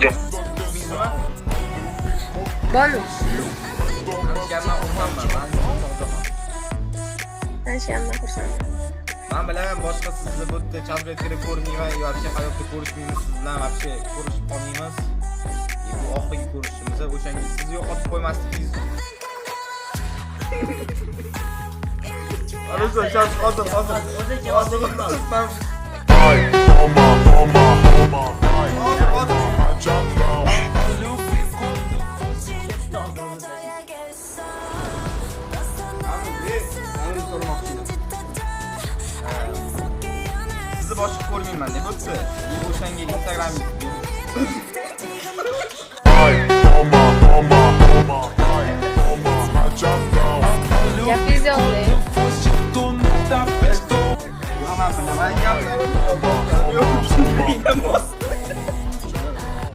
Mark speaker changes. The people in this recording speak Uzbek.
Speaker 1: Yo'q.
Speaker 2: Bizdimi?
Speaker 3: Bormi?
Speaker 2: Tanishganman, xursandman.
Speaker 3: Tanishganman, xursandman.
Speaker 2: Men bilan boshqa sizni bu yerda championnatga ko'rmayman yoki hayotda ko'rishmaymiz siz bilan вообще ko'rishib qolmaymiz. Bu oxirgi ko'rishishimiz, o'shanga sizni yo'qotib qo'ymasligingiz. Aruzo, shans hozir. Men sizni boshqa ko'rmayman deb o'tdi. O'shanga Instagram
Speaker 3: Gapingizni yo'qlaying.
Speaker 2: Hamma bilaman.